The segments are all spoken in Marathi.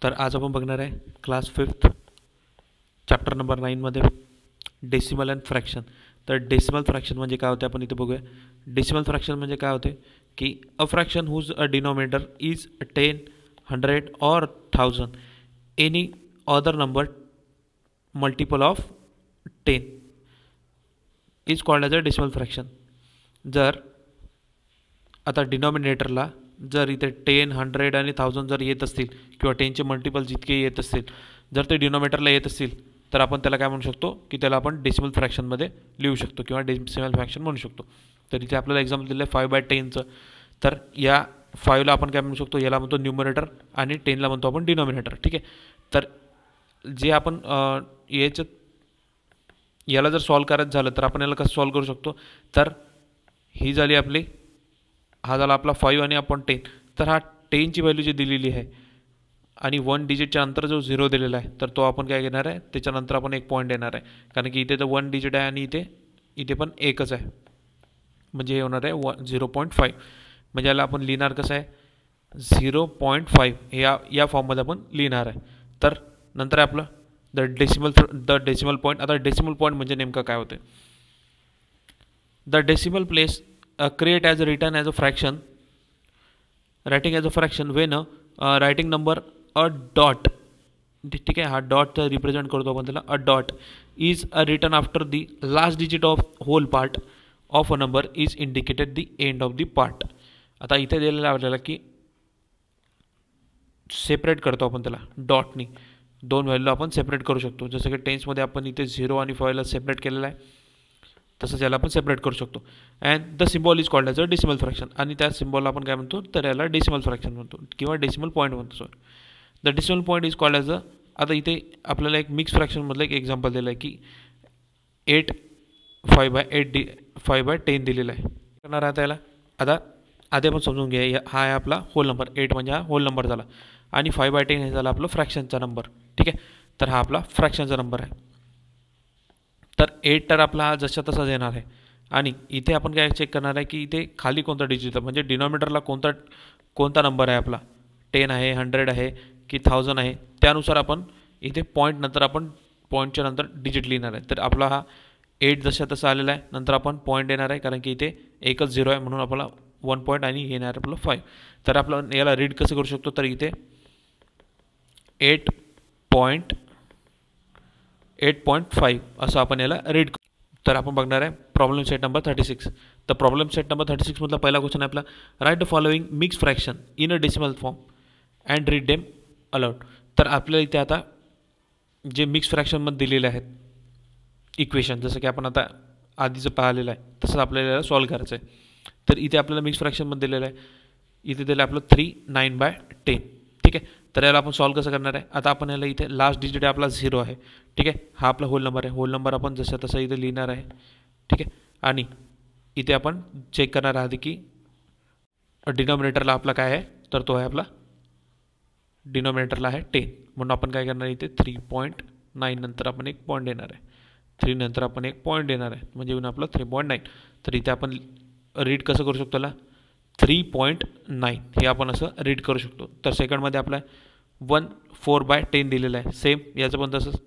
तर आज आपण बघणार आहे क्लास 5 चॅप्टर नंबर 9 मध्ये डेसिमल अँड फ्रॅक्शन. तर डेसिमल फ्रॅक्शन म्हणजे काय होते आपण इथे बघूया. डेसिमल फ्रॅक्शन म्हणजे काय होते की अ fraction who's a denominator is 10, 100 और 1000 any other number multiple of 10 is called as a decimal fraction. जर आता डिनॉमिनेटरला जर इथे 10, 100 आणि 1000 जर येत असतील किंवा 10चे मल्टिपल जितके येत असतील, जर ते डिनॉमिनेटरला येत असतील तर आपण त्याला काय म्हणू शकतो की त्याला आपण डेसिमल फ्रॅक्शनमध्ये लिहू शकतो किंवा डेसिमल फ्रॅक्शन म्हणू शकतो. तर इथे आपल्याला एक्झाम्पल दिलं आहे 5/10चं. तर या 5ला आपण काय म्हणू शकतो, याला म्हणतो न्यूमरेटर आणि 10ला म्हणतो आपण डिनॉमिनेटर. ठीक आहे. तर जे आपण याला जर सॉल्व करायचं झालं तर आपण याला कसं सॉल्व करू शकतो. तर ही झाली आपली, हा झाला आपला 5 आणि आपण 10. तर हा 10ची व्हॅल्यू जी दिलेली आहे आणि 1 डिजिटच्या नंतर जो 0 दिलेला आहे तर तो आपण काय घेणार आहे, त्याच्यानंतर आपण एक पॉईंट देणार आहे. कारण की इथे तर 1 डिजिट आहे आणि इथे पण एकच आहे, म्हणजे हे होणार आहे 0.5. म्हणजे याला आपण लिहिणार कसं आहे 0.5 या फॉर्ममध्ये आपण लिहिणार आहे. तर नंतर आहे आपलं द डेसिमल पॉईंट. आता डेसिमल पॉईंट म्हणजे नेमकं काय होते. The decimal place create as a written as a fraction, writing as a fraction when writing number a dot. ठीक आहे. हा डॉट रिप्रेझेंट करतो आपण त्याला. A dot is a written after the last digit of whole part of a number is indicated the end of the part. आता इथे दिलेलं आहे आपल्याला की सेपरेट करतो आपण त्याला डॉटनी. दोन व्हॅल्यू आपण सेपरेट करू शकतो. जसं की टेन्समध्ये आपण इथे 0 आणि 5ला सेपरेट केलेलं आहे, तसंच याला आपण सेपरेट करू शकतो. And the symbol is called as a decimal fraction. आणि त्या सिम्बॉलला आपण काय म्हणतो, तर याला डेसिमल फ्रॅक्शन म्हणतो किंवा डेसिमल पॉईंट म्हणतो. Sorry, the decimal point is called as a. आता इथे आपल्याला एक मिक्स फ्रॅक्शनमधलं एक एक्झाम्पल दिलं आहे की 8 5/10 दिलेला आहे. करणार आता याला. आता आधी आपण समजून घ्या, हा आहे आपला होल नंबर. 8 म्हणजे हा होल नंबर झाला आणि 5/10 हे झाला आपलं फ्रॅक्शनचा नंबर. ठीक आहे. तर हा आपला फ्रॅक्शनचा नंबर आहे. तर 8 तर आपला हा जसा तसाच येणार आहे. आणि इथे आपण काय चेक करणार आहे की इथे खाली कोणता डिजिट आहे, म्हणजे डिनॉमिनेटरला कोणता नंबर आहे आपला, 10 आहे, 100 आहे की 1000 आहे. त्यानुसार आपण इथे पॉईंट नंतर आपण पॉईंटच्या नंतर डिजिट लिहिणार आहे. तर आपला हा 8 जसा तसा आलेला आहे. नंतर आपण पॉईंट येणार आहे कारण की इथे एकच 0 आहे म्हणून आपला 1 पॉईंट आणि येणार आहे आपलं 5. तर आपलं याला रीड कसं करू शकतो, तर इथे 8.5 असं आपण याला रीड. तर आपण बघणार आहे प्रॉब्लेम सेट नंबर 36. तर प्रॉब्लेम सेट नंबर 36 मधला पहिला क्वेश्चन आहे आपला, write the following mix fraction in a decimal form and read डेम अलाउड. तर आपल्याला इथे आता जे मिक्स फ्रॅक्शनमध्ये दिलेले आहेत इक्वेशन, जसं की आपण आता आधीचं पाहिलेलं आहे तसंच आपल्याला सॉल्व करायचं आहे. तर इथे आपल्याला मिक्स फ्रॅक्शनमध्ये दिलेलं आहे. इथे दिलं आहे आपलं 3 9/10. ठीक आहे. तर याला आपण सॉल्व कसं करणार आहे. आता आपण याला इथे लास्ट डिजिट आहे आपला 0 आहे. ठीक आहे. हा आपला होल नंबर आहे. होल नंबर आपण जसं तसं इथे लिहिणार आहे. ठीक आहे. आणि इथे आपण चेक करणार आहात की डिनॉमिनेटरला आपला काय आहे, तर तो आहे आपला डिनॉमिनेटरला आहे 10. म्हणून आपण काय करणार आहे, इथे 3.9 नंतर आपण एक पॉईंट देणार आहे. 3 नंतर आपण एक पॉईंट देणार आहे, म्हणजे येऊन आपलं 3.9. तर इथे आपण रीड कसं करू शकतो त्याला 3.9 हे आपण असं रीड करू शकतो. तर सेकंडमध्ये आपला 4/10 दिलेला आहे. सेम याचं पण तसंच.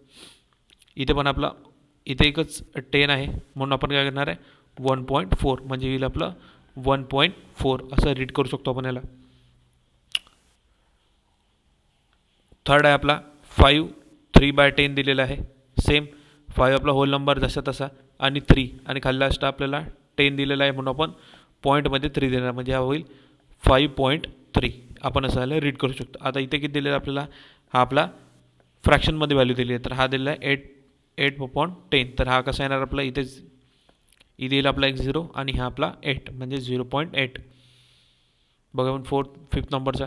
इथे पण आपला इथे एकच 10 आहे म्हणून आपण काय करणार आहे 1.4 म्हणजे येईल आपलं 1.4 असं रीड करू शकतो आपण याला. थर्ड आहे आपला 5 3/10 दिलेला आहे. सेम 5 आपला होल नंबर जसा तसा आणि 3 आणि खाली लास्ट आपल्याला 10 दिलेला आहे म्हणून आपण पॉईंटमध्ये 3 देणार, म्हणजे हा होईल 5.3 आपण असं याला रीड करू शकतो. आता इथे किती दिलेलं आपल्याला, हा आपला फ्रॅक्शनमध्ये व्हॅल्यू दिली आहे. तर हा दिलेला आहे 8/10. तर हा कसा येणार आपला, इथे येईल आपला एक 0 आणि हा आपला 8 म्हणजे 0.8. बघा आपण 5th नंबरचा.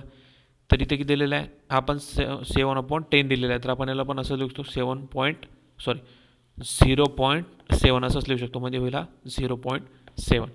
तर इथे किती दिलेला आहे, हा आपण 7/10 दिलेला आहे. तर आपण याला पण असं लिहू शकतो 0.7 असंच लिहू शकतो, म्हणजे होईल हा 0.7.